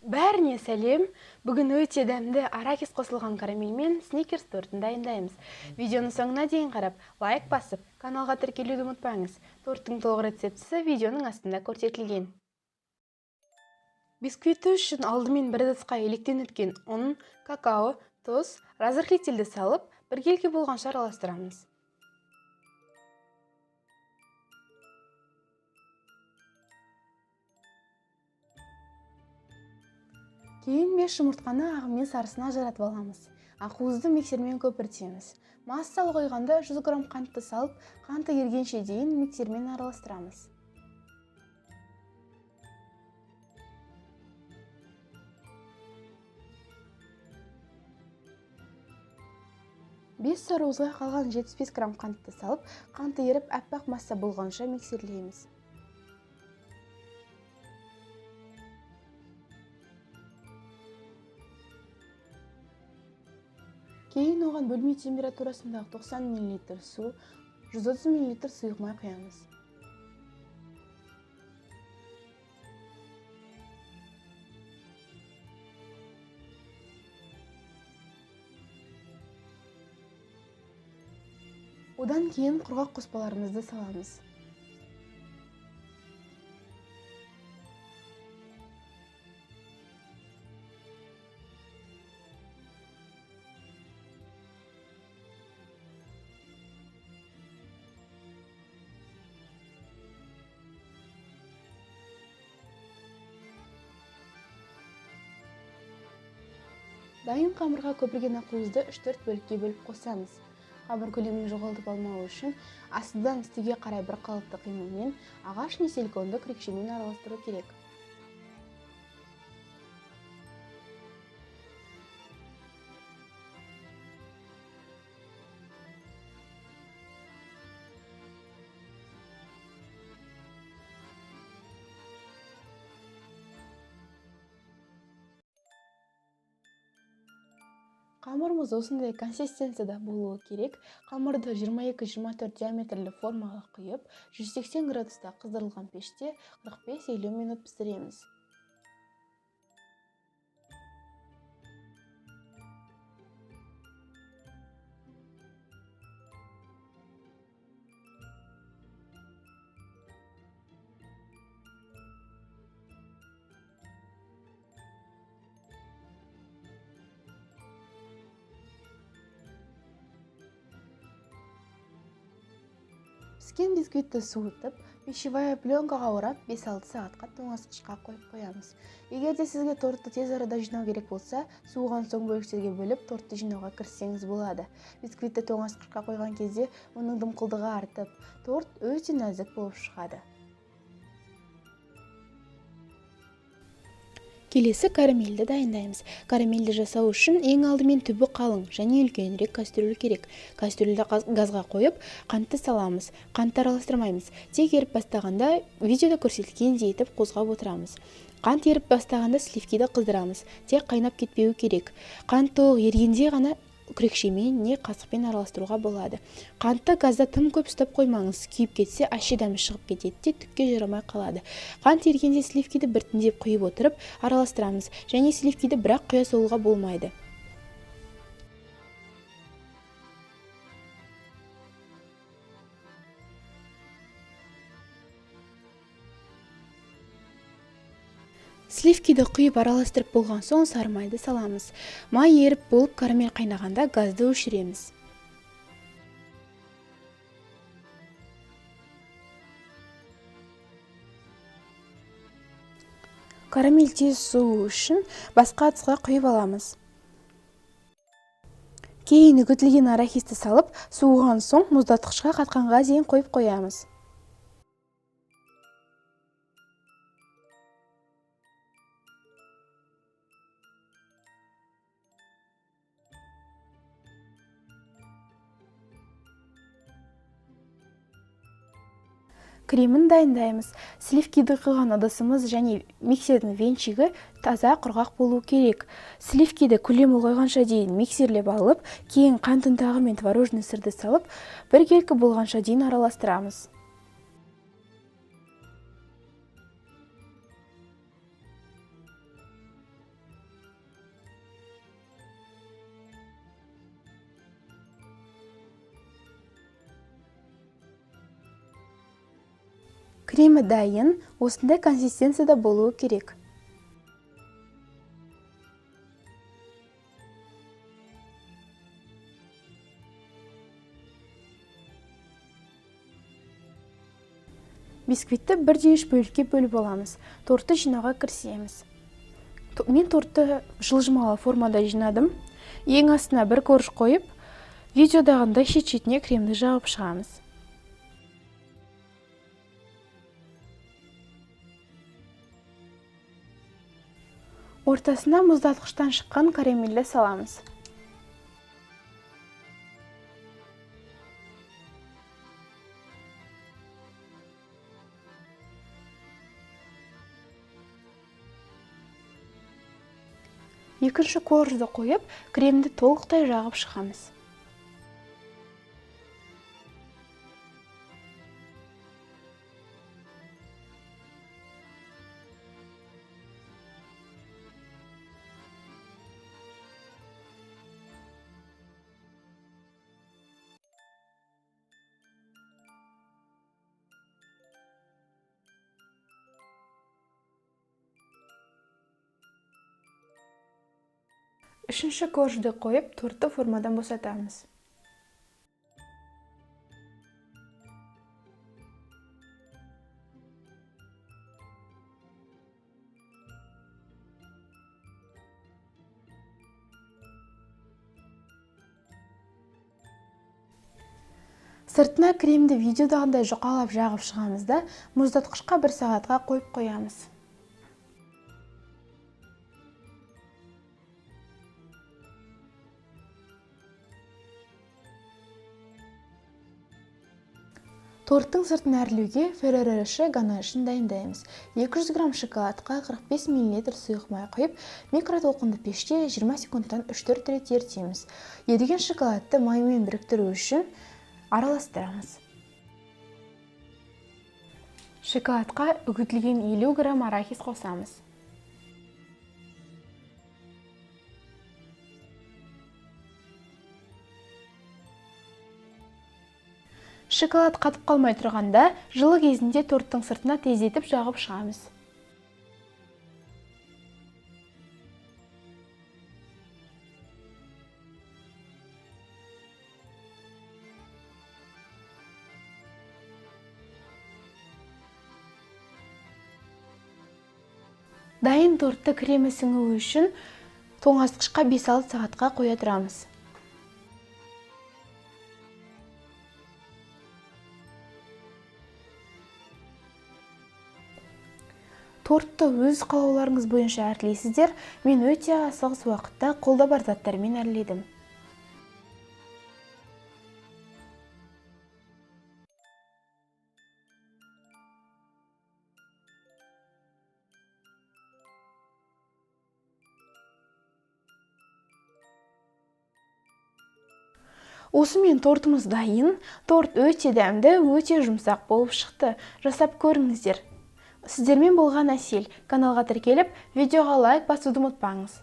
Бәріне сәлем. Бүгін өте дәмді арахис қосылған карамельмен сникерс тортын дайындаймыз. Видеоны соңына дейін қарап, лайк басып, каналға тіркелуді ұмытпаңыз. Торттың толық рецептісі видеоның астында көрсетілген. Бисквиті үшін алдымен бір ыдысқа електен өткен ұн, какао, тұз, разрыхлительді салып, біркелкі болғанша араластырамыз. Кейін 5 жұмыртқаны ағымен сарысына ажыратып аламыз. Ақуызды миксермен көпіртеміз. Масса қойғанда 100 грамм қантты салып, қанты ергенше дейін миксермен араластырамыз. Бес сарыуызға қалған 75 грамм қантты салып, қанты еріп әппақ масса болғанша миксерлейміз. Кейін оған бөлме температурасындағы 90 мл су, 130 мл сұйық май құямыз. Одан кейін құрғақ қоспаларымызды саламыз. Дайын қамырға көпірген ақуызды 3-4 бөлікке бөліп қосамыз. Қамыр көлемін жоғалтып алмау үшін астыдан үстіге қарай бір қалыпты қимылмен ағаш не силиконды күрекшемен араластыру керек. Қамырымыз осындай консистенцияда болуы керек. Қамырды 22-24 диаметрлі формаға құйып, 180 градуста қыздырылған пеште 45-50 минут пісіреміз. Піскен бисквитті суытып, пищевая пленкаға орап 5-6 сағатқа тоңазытқышқа қойып қоямыз. Егер де сізге тортты тез арада жинау керек болса, суыған соң бөліктерге бөліп тортты жинауға кіріссеңіз болады. Бисквитті тоңазытқышқа қойған кезде оның дымқылдығы артып, торт өте нәзік болып шығады. Келесі карамельді дайындаймыз. Карамельді жасау үшін ең алдымен түбі қалың және үлкенірек кастрюль керек. Кастрюльді газға қойып, қантты саламыз. Қантты араластырмаймыз. Тек еріп бастағанда видеода көрсетілгендей етіп қозғап отырамыз. Қант еріп бастағанда сливкиді қыздырамыз. Тек қайнап кетпеуі керек. Қант толық ергенде ғана күрекшемен не қасықпен араластыруға болады. Қантты газда тым көп ұстап қоймаңыз. Күйіп кетсе ащы дәмі шығып кетеді де түкке жарамай қалады. Қант ергенде сливкиді біртіндеп құйып отырып араластырамыз. Және сливкиді бірақ құя салуға болмайды. Сливкиді құйып араластырып болған соң сары майды саламыз. Май еріп болып карамель қайнағанда газды өшіреміз. Карамель тез суы үшін басқа ыдысқа құйып аламыз. Кейін үгітілген арахисті салып, суыған соң мұздатқышқа қатқанға дейін қойып қоямыз. Кремін дайындаймыз. Сливкиді қылған ыдысымыз және миксердің венчигі таза құрғақ болу керек. Сливкиді көлем ұлғайғанша дейін миксерлеп алып, кейін қант ұнтағы мен творожный сырды салып, біркелкі болғанша дейін араластырамыз. Кремі дайын, осындай консистенцияда болуы керек. Бисквитті 1/3 бөлікке бөліп аламыз. Тортты жинауға кірісеміз. Мен тортты жылжымалы формада жинадым. Ең астына бір корж қойып, видеодағындай шет-шетіне кремді жағып шығамыз. Ортасына мұздатқыштан шыққан карамельді саламыз. Екінші коржды қойып, кремді толықтай жағып шығамыз. Үшінші коржды қойып, тортты формадан босатамыз. Сыртына кремді видеодағындай жұқалап жағып шығамыз да, мұздатқышқа 1 сағатқа қойып қоямыз. Торттың сыртын әрлеуге Ferrero Rocher ганашын дайындаймыз. 200 грамм шоколадқа 45 мл сұйық май құйып, микротолқынды пеште 20 секундтан 3-4 рет ерітеміз. Еріген шоколадты маймен біріктіру үшін араластырамыз. Шоколадқа үгітілген 50 грамм арахис қосамыз. Шоколад қатып қалмай тұрғанда, жылы кезінде торттың сыртына тездетіп жағып шығамыз. Дайын тортты кремі сіңуі үшін тоңазытқышқа 5-6 сағатқа қоя тұрамыз. Тортты өз қалауларыңыз бойынша әрлейсіздер, мен өте асығыс уақытта қолда бар заттармен әрледім. Осымен тортымыз дайын. Торт өте дәмді, өте жұмсақ болып шықты. Жасап көріңіздер. Сіздермен болған Әсел. Каналға тіркеліп, видеоға лайк басуды ұмытпаңыз.